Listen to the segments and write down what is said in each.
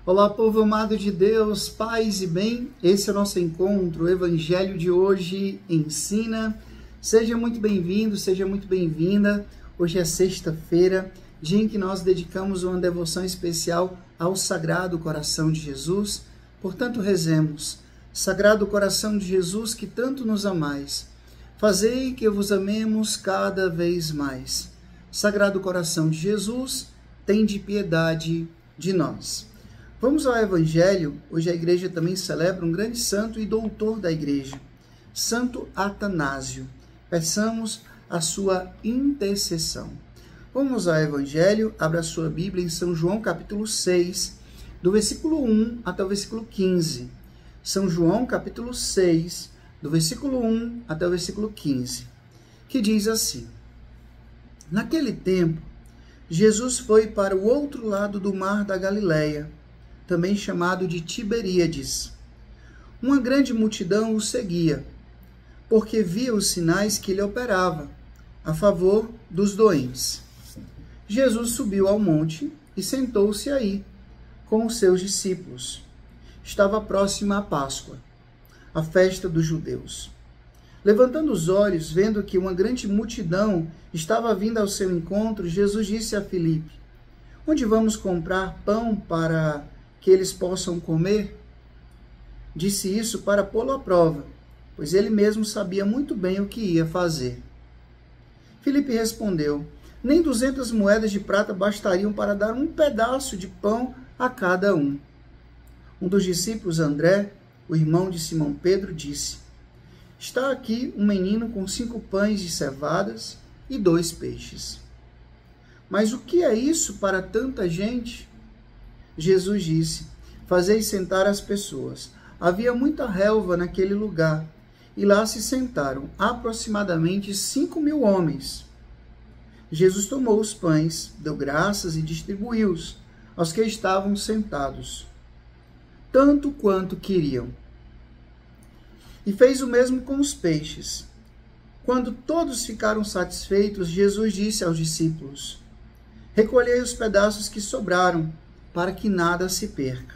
Olá, povo amado de Deus, paz e bem. Esse é o nosso encontro, o Evangelho de hoje ensina. Seja muito bem-vindo, seja muito bem-vinda. Hoje é sexta-feira, dia em que nós dedicamos uma devoção especial ao Sagrado Coração de Jesus. Portanto, rezemos. Sagrado Coração de Jesus, que tanto nos amais, fazei que vos amemos cada vez mais. Sagrado Coração de Jesus, tende piedade de nós. Vamos ao Evangelho. Hoje a igreja também celebra um grande santo e doutor da igreja, Santo Atanásio. Peçamos a sua intercessão. Vamos ao Evangelho. Abra a sua Bíblia em São João capítulo 6, do versículo 1 até o versículo 15. São João capítulo 6, do versículo 1 até o versículo 15, que diz assim: Naquele tempo, Jesus foi para o outro lado do mar da Galileia, também chamado de Tiberíades. Uma grande multidão o seguia, porque via os sinais que ele operava a favor dos doentes. Jesus subiu ao monte e sentou-se aí com os seus discípulos. Estava próxima a Páscoa, a festa dos judeus. Levantando os olhos, vendo que uma grande multidão estava vindo ao seu encontro, Jesus disse a Filipe: Onde vamos comprar pão para que eles possam comer? Disse isso para pô-lo à prova, pois ele mesmo sabia muito bem o que ia fazer. Filipe respondeu: Nem 200 moedas de prata bastariam para dar um pedaço de pão a cada um. Um dos discípulos, André, o irmão de Simão Pedro, disse: Está aqui um menino com 5 pães de cevadas e 2 peixes. Mas o que é isso para tanta gente? Jesus disse: Fazei sentar as pessoas. Havia muita relva naquele lugar, e lá se sentaram aproximadamente 5.000 homens. Jesus tomou os pães, deu graças e distribuiu-os aos que estavam sentados, tanto quanto queriam. E fez o mesmo com os peixes. Quando todos ficaram satisfeitos, Jesus disse aos discípulos: Recolhei os pedaços que sobraram, para que nada se perca.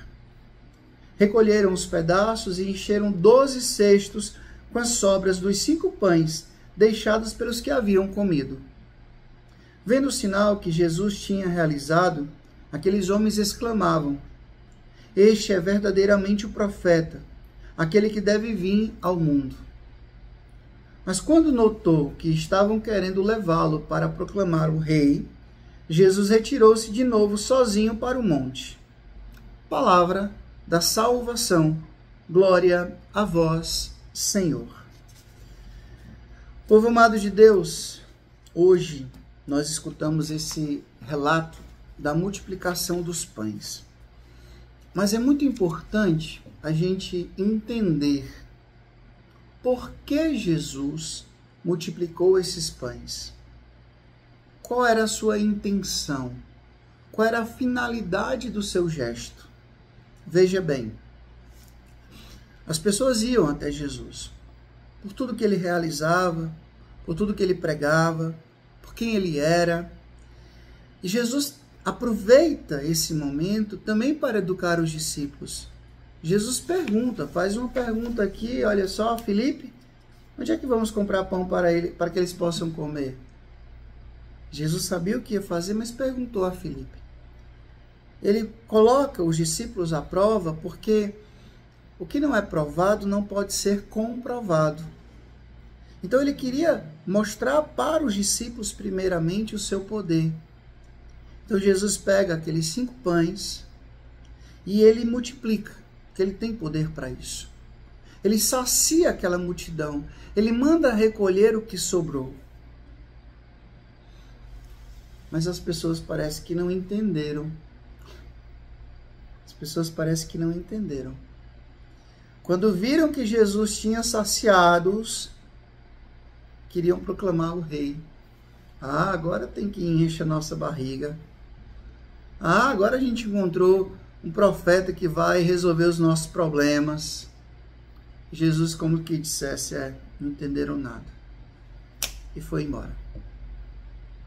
Recolheram os pedaços e encheram 12 cestos com as sobras dos 5 pães deixados pelos que haviam comido. Vendo o sinal que Jesus tinha realizado, aqueles homens exclamavam: Este é verdadeiramente o profeta, aquele que deve vir ao mundo. Mas quando notou que estavam querendo levá-lo para proclamar o rei, Jesus retirou-se de novo sozinho para o monte. Palavra da salvação. Glória a vós, Senhor. Povo amado de Deus, hoje nós escutamos esse relato da multiplicação dos pães. Mas é muito importante a gente entender por que Jesus multiplicou esses pães. Qual era a sua intenção? Qual era a finalidade do seu gesto? Veja bem, as pessoas iam até Jesus por tudo que ele realizava, por tudo que ele pregava, por quem ele era. E Jesus aproveita esse momento também para educar os discípulos. Jesus pergunta, faz uma pergunta aqui, olha só, Filipe, onde é que vamos comprar pão para que eles possam comer? Jesus sabia o que ia fazer, mas perguntou a Filipe. Ele coloca os discípulos à prova porque o que não é provado não pode ser comprovado. Então ele queria mostrar para os discípulos primeiramente o seu poder. Então Jesus pega aqueles 5 pães e ele multiplica, porque ele tem poder para isso. Ele sacia aquela multidão, ele manda recolher o que sobrou. Mas as pessoas parecem que não entenderam. As pessoas parecem que não entenderam. Quando viram que Jesus tinha saciados, queriam proclamar o rei. Ah, agora tem que encher a nossa barriga. Ah, agora a gente encontrou um profeta que vai resolver os nossos problemas. Jesus, como que dissesse, não entenderam nada. E foi embora.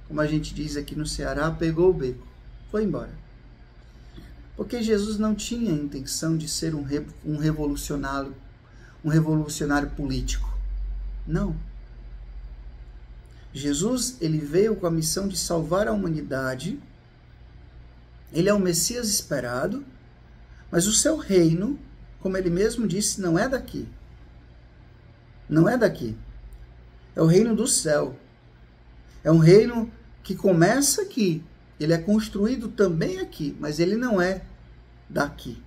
Como a gente diz aqui no Ceará, pegou o beco. Foi embora. Porque Jesus não tinha a intenção de ser um revolucionário político. Não. Jesus, ele veio com a missão de salvar a humanidade. Ele é o Messias esperado, mas o seu reino, como ele mesmo disse, não é daqui. Não é daqui. É o reino do céu. É um reino que começa aqui. Ele é construído também aqui, mas ele não é daqui.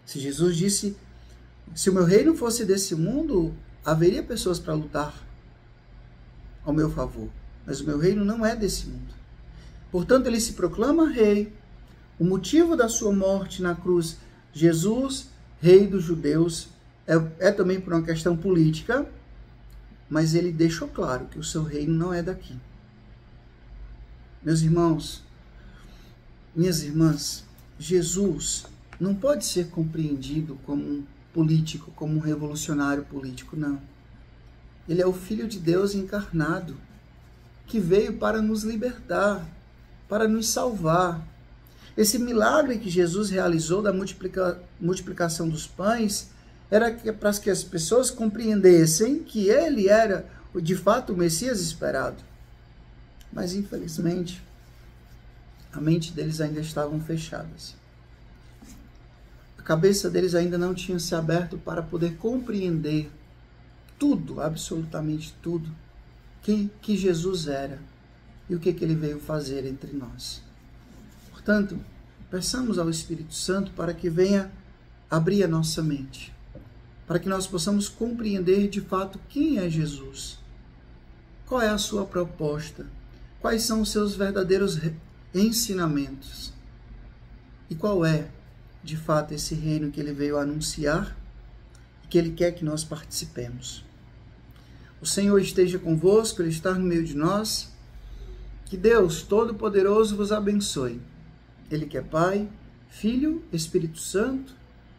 Se Jesus disse, se o meu reino fosse desse mundo, haveria pessoas para lutar ao meu favor. Mas o meu reino não é desse mundo. Portanto, ele se proclama rei. O motivo da sua morte na cruz, Jesus, rei dos judeus, é também por uma questão política, mas ele deixou claro que o seu reino não é daqui. Meus irmãos, minhas irmãs, Jesus não pode ser compreendido como um político, como um revolucionário político, não. Ele é o Filho de Deus encarnado, que veio para nos libertar, para nos salvar. Esse milagre que Jesus realizou da multiplicação dos pães era para que as pessoas compreendessem que ele era, de fato, o Messias esperado. Mas, infelizmente, a mente deles ainda estavam fechadas. A cabeça deles ainda não tinha se aberto para poder compreender tudo, absolutamente tudo, que Jesus era e o que ele veio fazer entre nós. Portanto, peçamos ao Espírito Santo para que venha abrir a nossa mente, para que nós possamos compreender de fato quem é Jesus, qual é a sua proposta, quais são os seus verdadeiros ensinamentos e qual é, de fato, esse reino que ele veio anunciar e que ele quer que nós participemos. O Senhor esteja convosco, ele está no meio de nós. Que Deus Todo-Poderoso vos abençoe. Ele que é Pai, Filho, Espírito Santo,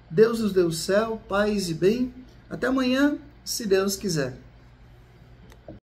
Deus nos deu o céu, paz e bem. Até amanhã, se Deus quiser.